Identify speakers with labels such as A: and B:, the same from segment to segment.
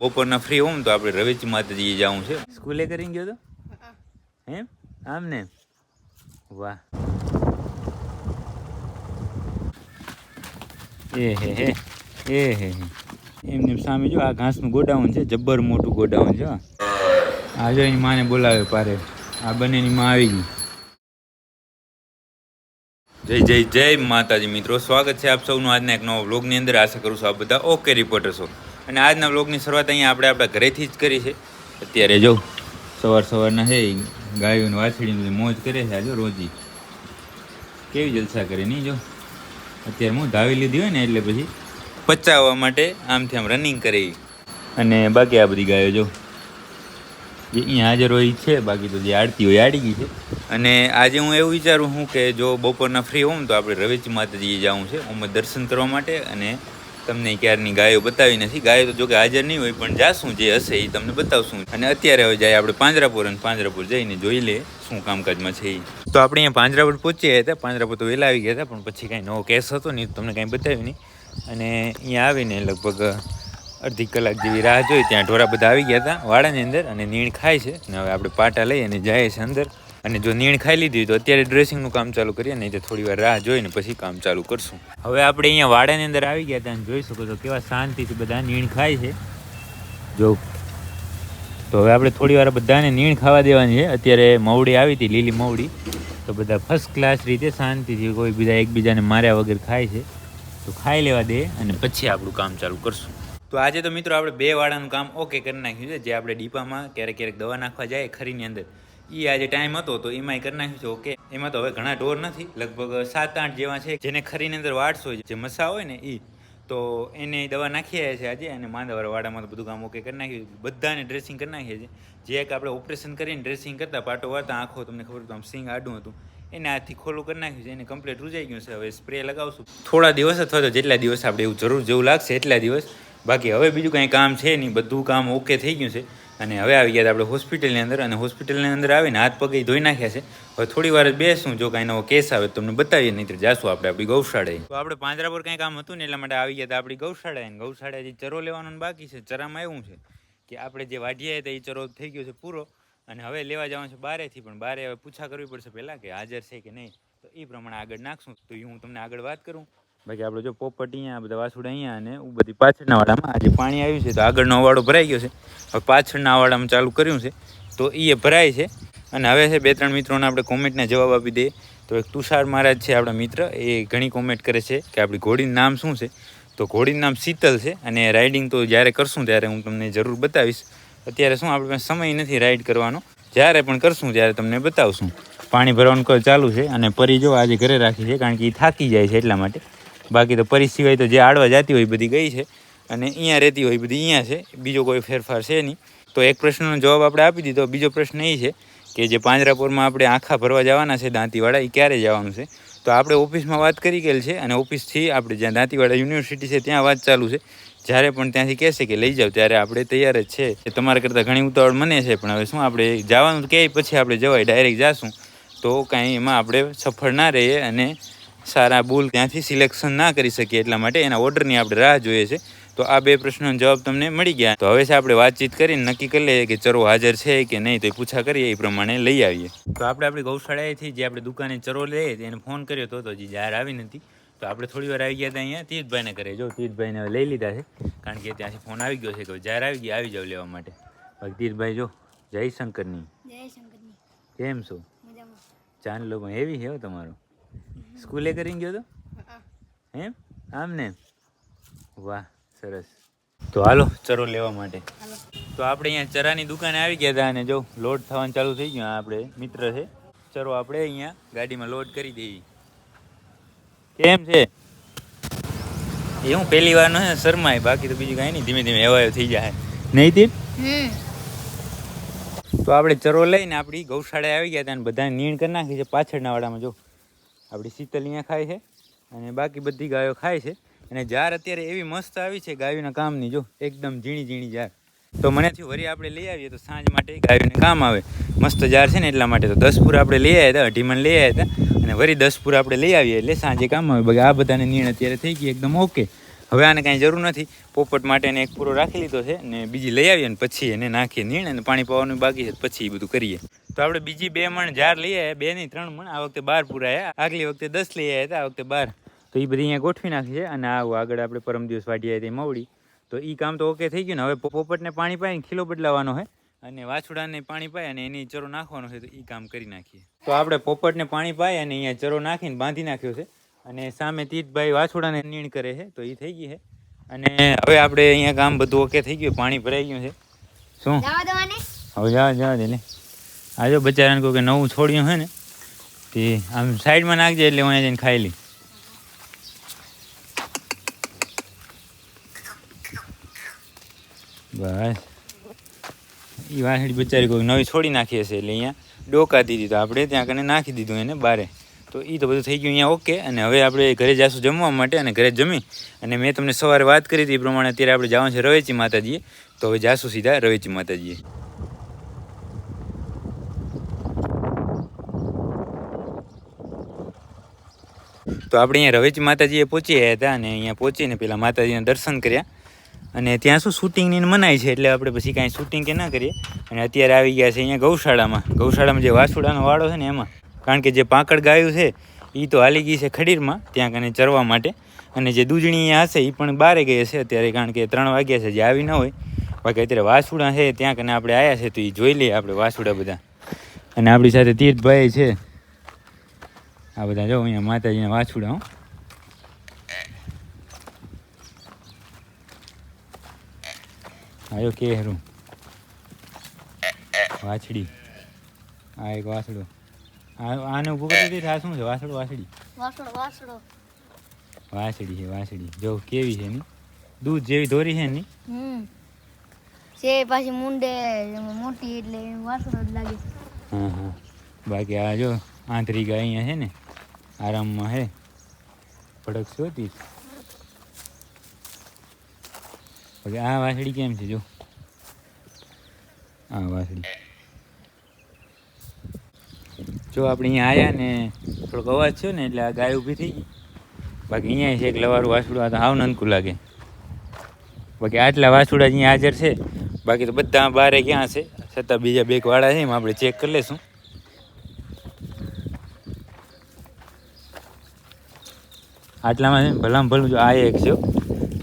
A: બપોરના ફ્રી હોઉં તો આપણે રવેચી માતાજી જવું છે. સ્કૂલે કરીને ગયો તો એમ આમ ને વાહ એ એમને સામે જો આ ઘાસનું ગોડાઉન છે, જબ્બર મોટું ગોડાઉન છે. આ જો એની માને બોલાવે પારે, આ બંનેની માં આવી ગઈ. જય જય જય માતાજી મિત્રો, સ્વાગત છે આપ સૌનું આજના એક નવા વ્લોગની અંદર. આશા કરું છું આપ બધા ઓકે રિપોર્ટર છો. અને આજના વ્લોગની શરૂઆત અહીંયા આપણે આપણા ઘરેથી જ કરી છે. અત્યારે જો સવારના છે ગાયોને વાછડીને મોજ કરે છે. આજો રોજી કેવી જલસા કરે નહીં. જો અત્યારે હું ધાવી લીધી હોય ને એટલે પછી પચાવવા માટે આમથી આમ રનિંગ કરે. અને બાકી આ બધી ગાયો જો જે અહીંયા હાજર હોય છે, બાકી તો જે આડતી હોય આડી ગઈ છે. અને આજે હું એવું વિચારું છું કે જો બપોરના ફ્રી હોઉં તો આપણે રવેચી માતાજી જવું છે ઉમર દર્શન કરવા માટે. અને તમને ક્યારની ગાયો બતાવી નથી. ગાયો તો જો કે હાજર નહીં હોય, પણ જાશું જે હશે એ તમને બતાવશું. અને અત્યારે હવે જાય આપણે પાંજરાપુર, અને પાંજરાપુર જઈને જોઈ લે શું કામકાજમાં છે એ. તો આપણે અહીંયા પાંજરાપુર પહોંચ્યા હતા. પાંજરાપુર તો વહેલા આવી ગયા હતા, પણ પછી કાંઈ નવો કેસ હતો નહીં, તમને કાંઈ બતાવ્યું નહીં. અને અહીંયા આવીને લગભગ અડધી કલાક જેવી રાહ જોઈ. ત્યાં ઢોરા બધા આવી ગયા હતા વાડાની અંદર, અને નીણ ખાય છે. અને હવે આપણે પાટા લઈ અને જાય છે અંદર. અને જો નીણ ખાઈ લીધી તો અત્યારે ડ્રેસિંગનું કામ ચાલુ કરીએ, નહીં તો થોડી વાર રાહ જોઈને પછી કામ ચાલુ કરશું. હવે આપણે અહીંયા વાડાની અંદર આવી ગયા હતા, અને જોઈ શકો છો કેવા શાંતિથી બધા નીણ ખાય છે. જો તો હવે આપણે થોડી વાર બધાને નીણ ખાવા દેવાની છે. અત્યારે મવડી આવી હતી, લીલી મવડી, તો બધા ફર્સ્ટ ક્લાસ રીતે શાંતિથી કોઈ બીજા એકબીજાને માર્યા વગર ખાય છે. તો ખાઈ લેવા દે અને પછી આપણું કામ ચાલુ કરશું. તો આજે તો મિત્રો આપણે બે વાડાનું કામ ઓકે કરી નાખ્યું છે. જે આપણે ડીપામાં ક્યારેક દવા નાખવા જાય ખરીની અંદર, એ આજે ટાઈમ હતો તો એમાંય કરી નાખ્યું છે ઓકે. એમાં તો હવે ઘણા ઢોર નથી, લગભગ 7-8 જેવા છે જેને ખરીની અંદર વાડસો હોય, જે મસા હોય ને એ, તો એને દવા નાખી આવ્યા છે આજે. અને માંદાવાળા વાડામાં તો બધું કામ ઓકે કરી નાખ્યું. બધાને ડ્રેસિંગ કરી નાખીએ છીએ. જે એક આપણે ઓપરેશન કરીને ડ્રેસિંગ કરતા પાટો વાળતા આંખો તમને ખબર તો આમ સિંગ આડું હતું, એને આથી ખોલું કરી નાખ્યું છે. એને કમ્પ્લીટ રૂજાઈ ગયું છે. હવે સ્પ્રે લગાવશું થોડા દિવસ, અથવા તો જેટલા દિવસ આપણે એવું જરૂર જેવું લાગશે એટલા દિવસ. બાકી હવે બીજું કાંઈ કામ છે નહીં, બધું કામ ઓકે થઈ ગયું છે. અને હવે આવી ગયા આપણે હોસ્પિટલની અંદર. અને હોસ્પિટલની અંદર આવીને હાથ પગે ધોઈ નાખ્યા છે. હવે થોડી વાર બેસું, જો કાંઈ નવો કેસ આવે તો તમને બતાવીએ, નહીં તો જાશું આપણે આપણી ગૌશાળાએ. તો આપણે પાંજરાપુર કાંઈ કામ હતું ને એટલા માટે આવી ગયા હતા આપણી ગૌશાળાએ. ગૌશાળાએ જે ચરો લેવાનો બાકી છે. ચરામાં એવું છે કે આપણે જે વાઢિયા હતા એ ચરો થઈ ગયો છે પૂરો, અને હવે લેવા જવાનું છે બારેથી. પણ બારે હવે પૂછા કરવી પડશે પહેલાં કે હાજર છે કે નહીં, તો એ પ્રમાણે આગળ નાખશું. તો એ હું તમને આગળ વાત કરું. બાકી આપણે જો પોપટ અહીંયા, બધા વાસુડા અહીંયા, અને બધી પાછળના વાડામાં આજે પાણી આવ્યું છે તો આગળનો વાડો ભરાઈ ગયો છે. હવે પાછળના વાડામાં ચાલુ કર્યું છે તો એ ભરાય છે. અને હવે છે 2-3 મિત્રોને આપણે કોમેન્ટના જવાબ આપી દઈએ. તો એક તુષાર મહારાજ છે આપણા મિત્ર, એ ઘણી કોમેન્ટ કરે છે કે આપણી ઘોડીનું નામ શું છે. તો ઘોડીનું નામ શીતલ છે. અને રાઇડિંગ તો જ્યારે કરશું ત્યારે હું તમને જરૂર બતાવીશ. અત્યારે શું આપણી પાસે સમય નથી રાઇડ કરવાનો, જ્યારે પણ કરશું ત્યારે તમને બતાવશું. પાણી ભરવાનું ચાલુ છે. અને પરી જો આજે ઘરે રાખી છે, કારણ કે એ થાકી જાય છે એટલા માટે. બાકી તો પરી સિવાય તો જે આડવા જતી હોય બધી ગઈ છે, અને અહીંયા રહેતી હોય બધી અહીંયા છે. બીજો કોઈ ફેરફાર છે નહીં. તો એક પ્રશ્નનો જવાબ આપણે આપી દીધો. બીજો પ્રશ્ન એ છે કે જે પાંજરાપુરમાં આપણે આખા ભરવા જવાના છે દાંતીવાડા, એ ક્યારે જવાનું છે. તો આપણે ઓફિસમાં વાત કરી ગયેલ છે, અને ઓફિસથી આપણે જ્યાં દાંતીવાડા યુનિવર્સિટી છે ત્યાં વાત ચાલુ છે. જ્યારે પણ ત્યાંથી કહેશે કે લઈ જાઓ ત્યારે આપણે તૈયાર જ છે. એ તમારા કરતાં ઘણી ઉતાવળ મને છે, પણ હવે શું આપણે જવાનું કહે પછી આપણે જવાય, ડાયરેક્ટ જાશું તો કાંઈ એમાં આપણે સફળ ના રહીએ અને સારા બોલ ત્યાંથી સિલેક્શન ના કરી શકીએ. એટલા માટે એના ઓર્ડરની આપણે રાહ જોઈએ છે. તો આ બે પ્રશ્નોનો જવાબ તમને મળી ગયા. તો હવે છે આપણે વાતચીત કરીને નક્કી કરી લઈએ કે ચરો હાજર છે કે નહીં, તો એ પૂછા કરીએ, એ પ્રમાણે લઈ આવીએ. તો આપણે આપણી ગૌશાળાએથી જે આપણે દુકાને ચરો લઈએ એને ફોન કર્યો હતો, તો હજી જાહેર આવી નથી. તો આપણે થોડી વાર આવી ગયા હતા અહીંયા તીર્થભાઈને ઘરે. જો તીર્થભાઈને હવે લઈ લીધા છે, કારણ કે ત્યાંથી ફોન આવી ગયો છે કે જાહેર આવી ગયા, આવી જાવ લેવા માટે. બાકી તીર્થભાઈ જો જય શંકરની. કેમ છો? ચાંદલો પણ હેવી છે તમારો. સ્કૂલે કરીને ગયો તો એમ આમ ને વાહ સરસ. તો હાલો ચરો લેવા માટે. તો આપણે અહીંયા ચરાની દુકાને આવી ગયા હતા, અને જો લોડ થવાનું ચાલુ થઈ ગયું. આપણે મિત્ર છે, ચરો આપણે અહીંયા ગાડીમાં લોડ કરી દેવી. કેમ છે એ હું પહેલી વાર નો શરમાય, બાકી તો બીજું કાંઈ નહીં, ધીમે ધીમે એવાયો થઈ જાય નહીં તીર. તો આપણે ચરો લઈને આપણી ગૌશાળાએ આવી ગયા હતા, અને બધા નીણ કરી નાખી છે પાછળના વાડામાં. જો આપણી શીતલ અહીંયા ખાય છે, અને બાકી બધી ગાયો ખાય છે. અને જાર અત્યારે એવી મસ્ત આવી છે ગાયોના કામની, જો એકદમ ઝીણી ઝીણી જાર. તો મને થયું વરી આપણે લઈ આવીએ તો સાંજ માટે ગાયોને કામ આવે. મસ્ત જાર છે ને એટલા માટે. તો 10 પૂર આપણે લઈ આવ્યા હતા, 18 મણ લઈ આવ્યા હતા, અને વરી 10 પૂર આપણે લઈ આવીએ એટલે સાંજે કામ આવે. બાકી આ બધાને નીણ અત્યારે થઈ ગઈ એકદમ ઓકે. હવે આને કાંઈ જરૂર નથી. પોપટ માટેને એક પૂરો રાખી લીધો છે ને બીજી લઈ આવીએ ને પછી એને નાખીએ નીણ અને પાણી પાવાનું બાકી છે પછી એ બધું કરીએ. તો આપણે બીજી 2 મણ ઝાર લઈ આવ્યા, 2 નહીં 3 મણ. આ વખતે 12 પૂરાયા, આગલી વખતે 10 લઈ આવ્યા હતા, આ વખતે 12. તો એ બધી અહીંયા ગોઠવી નાખી છે. અને આવું આગળ આપણે પરમ દિવસ વાટી આવી મવડી, તો એ કામ તો ઓકે થઈ ગયું ને. હવે પોપટને પાણી પાઈને ખીલો બદલાવાનો છે અને વાછુડાને પાણી પાય અને એની ચરો નાખવાનો છે, તો એ કામ કરી નાખીએ. તો આપણે પોપટને પાણી પાય અને અહીંયા ચરો નાખીને બાંધી નાખ્યો છે. અને સામે તીતભાઈ વાછોડાને નીણ કરે છે, તો એ થઈ ગઈ છે. અને હવે આપણે અહીંયા કામ બધું ઓકે થઈ ગયું, પાણી ભરાઈ ગયું છે. શું હવે જવા દે લે. આ જો બચારાને કહું કે નવું છોડ્યું છે ને તે આમ સાઈડમાં નાખજે એટલે હું અહીંયા જઈને ખાઈ લઈ. બસ એ વાસળી બચારી કોઈ નવી છોડી નાખી હશે એટલે અહીંયા ડોકા દીધી, તો આપણે ત્યાં કને નાખી દીધું એને બારે. તો એ તો બધું થઈ ગયું અહીંયા ઓકે. અને હવે આપણે ઘરે જઈશું જમવા માટે અને ઘરે જમી અને મેં તમને સવારે વાત કરી હતી એ પ્રમાણે અત્યારે આપણે જવાનું છે રવેચી માતાજીએ. તો હવે જાશું સીધા રવેચી માતાજીએ. તો આપણે અહીંયા રવેચી માતાજીએ પહોંચી આવ્યા હતા અને અહીંયા પહોંચીને પેલા માતાજીના દર્શન કર્યા. અને ત્યાં શું શૂટિંગની મનાઈ છે એટલે આપણે પછી કાંઈ શૂટિંગ કે ના કરીએ. અને અત્યારે આવી ગયા છે અહીંયા ગૌશાળામાં જે વાછુડાનો વાડો છે ને એમાં. કારણ કે જે પાંકડ ગાયું છે એ તો હાલી ગઈ છે ખડીરમાં ત્યાં કને ચરવા માટે. અને જે દૂધણી અહીંયા હશે એ પણ બહારે ગઈ હશે અત્યારે, કારણ કે 3 વાગ્યા છે, જે આવી ન હોય. બાકી અત્યારે વાછુડા છે ત્યાં કને આપણે આવ્યા છે, તો એ જોઈ લઈએ આપણે વાછુડા બધા. અને આપણી સાથે તીર્થભાઈ છે. આ બધા જો અહીંયા માતાજીના વાછુડા. આયો કેરું વાછડી. આ એક વાછડો. આને ઊભું કરી દીધી. આ શું છે? વાછડો વાછડી વાછડી છે વાછડી. જો કેવી છે ની, દૂધ જેવી ધોરી છે ની
B: છે. પાછી મુંડે મોટી એટલે વાછડો જ લાગે.
A: હા હા. બાકી આ જો આંતરી ગાય અહીંયા છે ને આરામમાં હે. ભડક શોધી. બાકી આ વાછડી કેમ છે જો. આ વાછડી જો આપણે અહીંયા આવ્યા ને થોડોક અવાજ થયો ને એટલે આ ગાય ઊભી થઈ ગઈ. બાકી અહીંયા છે એક લવારું વાછડું. આ તો હાવ નનકું લાગે. બાકી આટલા વાછુડા અહીંયા હાજર છે. બાકી તો બધા બારે ક્યાં છે, છતાં બીજા 2 વાળા છે એમ આપણે ચેક કરી લઈશું. આટલામાં છે ને ભલામાં ભલું જો આ એક છે.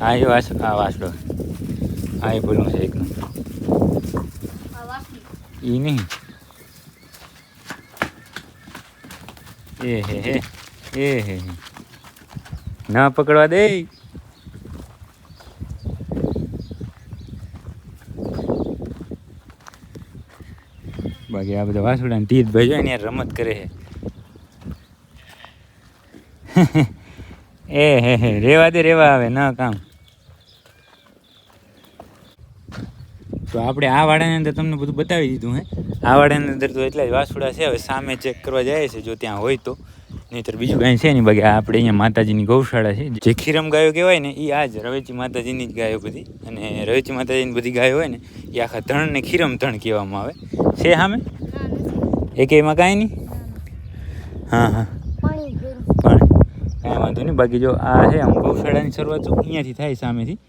A: આ એ વાછડો આ એ ભલું છે એકનું. એ નહીં એ ના પકડવા દે. બાકી આ બધા વાસુડા ને તીર્થભાઈ જો ને રમત કરે છે. રેવા દે, રેવા આવે ના કામ. તો આપણે આ વાડાની અંદર તમને બધું બતાવી દીધું હે. આ વાડાની અંદર તો એટલા જ વાસુડા છે. હવે સામે ચેક કરવા જાય છે જો ત્યાં હોય તો, નહીંતર બીજું કાંઈ છે નહીં. બાકી આપણે અહીંયા માતાજીની ગૌશાળા છે. જે ખીરમ ગાયો કહેવાય ને એ આ જ રવેચી માતાજીની જ ગાયો બધી. અને રવેચી માતાજીની બધી ગાયો હોય ને એ આખા ધણને ખીરમ ધણ કહેવામાં આવે છે. સામે એક એમાં કાંઈ નહીં. હા હા પણ કાંઈ વાંધો નહીં. બાકી જો આ છે આમ ગૌશાળાની શરૂઆત તો અહીંયાથી થાય સામેથી.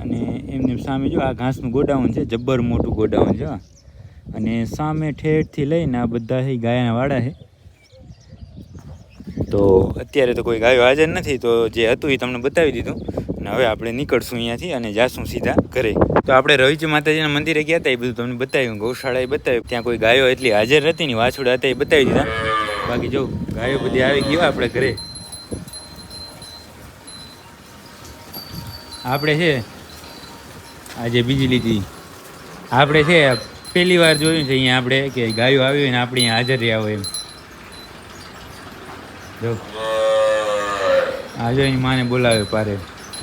A: અને એમને સામે જો આ ઘાસનું ગોડાઉન છે, જબ્બર મોટું ગોડાઉન છે. અને સામે ઠેઠથી લઈને આ બધા છે ગાયના વાડા છે. તો અત્યારે તો કોઈ ગાયો હાજર નથી, તો જે હતું એ તમને બતાવી દીધું. અને હવે આપણે નીકળશું અહીંયાથી અને જાશું સીધા ઘરે. તો આપણે રવિજી માતાજીના મંદિરે ગયા હતા, એ બધું તમને બતાવ્યું. ગૌશાળા એ બતાવ્યું. ત્યાં કોઈ ગાયો એટલી હાજર હતી ને, વાછોડા હતા એ બતાવી દીધા. બાકી જો ગાયો બધી આવી ગયો આપણે ઘરે. આપણે છે આજે બીજી લીધી. આપણે છે પહેલી વાર જોયું છે અહીંયા આપણે કે ગાયો આવી હોય ને આપણે અહીંયા હાજર રહ્યા હોય એમ. જો આ જો એની માને બોલાવે પારે.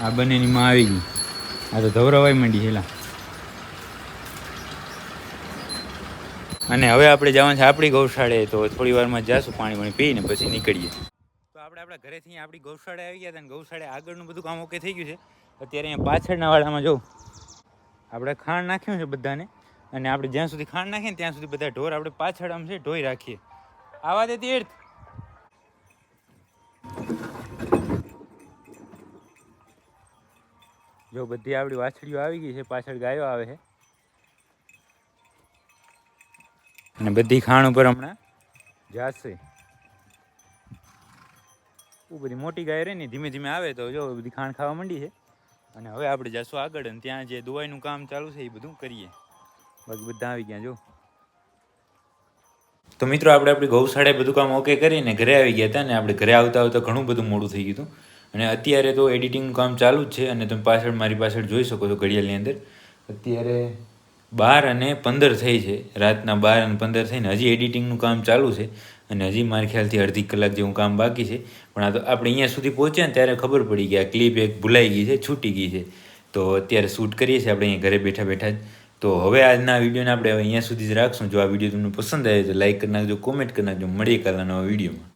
A: આ બંનેની માં આવી ગઈ. આ તો ધવરાવાઈ માંડી છેલ્લા. અને હવે આપણે જવાનું છે આપણી ગૌશાળાએ. તો થોડી વારમાં જાશું, પાણી પાણી પીને પછી નીકળીએ. તો આપણે આપણા ઘરેથી આપણી ગૌશાળાએ આવી ગયા હતા. અને ગૌશાળાએ આગળનું બધું કામ ઓકે થઈ ગયું છે. અત્યારે અહીંયા પાછળના વાડામાં જો આપણે ખાંડ નાખ્યું છે બધાને. અને આપણે જ્યાં સુધી ખાંડ નાખીએ ને ત્યાં સુધી બધા ઢોર આપણે પાછળ આમ છે ઢોઈ રાખીએ. આવા દે તીર્થ. જો બધી આપણી વાછડીઓ આવી ગઈ છે, પાછળ ગાયો આવે છે અને બધી ખાણ ઉપર હમણાં જાશે. બધી મોટી ગાય રહી ને ધીમે ધીમે આવે તો જો બધી ખાણ ખાવા માંડી છે. અને હવે આપણે જશું આગળ અને ત્યાં જે દવાઈનું કામ ચાલુ છે એ બધું કરીએ. બાકી બધા આવી ગયા જો. તો મિત્રો આપણે આપણી ગૌશાળાએ બધું કામ ઓકે કરીને ઘરે આવી ગયા હતા. ને આપણે ઘરે આવતા આવતા ઘણું બધું મોડું થઈ ગયું હતું. અને અત્યારે તો એડિટિંગનું કામ ચાલુ જ છે. અને તમે પાછળ મારી પાછળ જોઈ શકો છો ઘડિયાળની અંદર અત્યારે 12:15 થઈ છે. રાતના 12:15 થઈને હજી એડિટિંગનું કામ ચાલુ છે. અને હજી મારા ખ્યાલથી અડધી કલાક જેવું કામ બાકી છે. પણ આ તો આપણે અહીંયા સુધી પહોંચ્યા ને ત્યારે ખબર પડી કે આ ક્લિપ એક ભૂલાઈ ગઈ છે, છૂટી ગઈ છે. તો અત્યારે શૂટ કરીએ છીએ આપણે અહીંયા ઘરે બેઠા બેઠા જ. તો હવે આજના વિડીયોને આપણે હવે અહીંયા સુધી જ રાખશું. જો આ વિડીયો તમને પસંદ આવે તો લાઈક કરી નાખજો, કોમેન્ટ કરી નાખજો. મળીએ કાલના નવા વિડીયોમાં.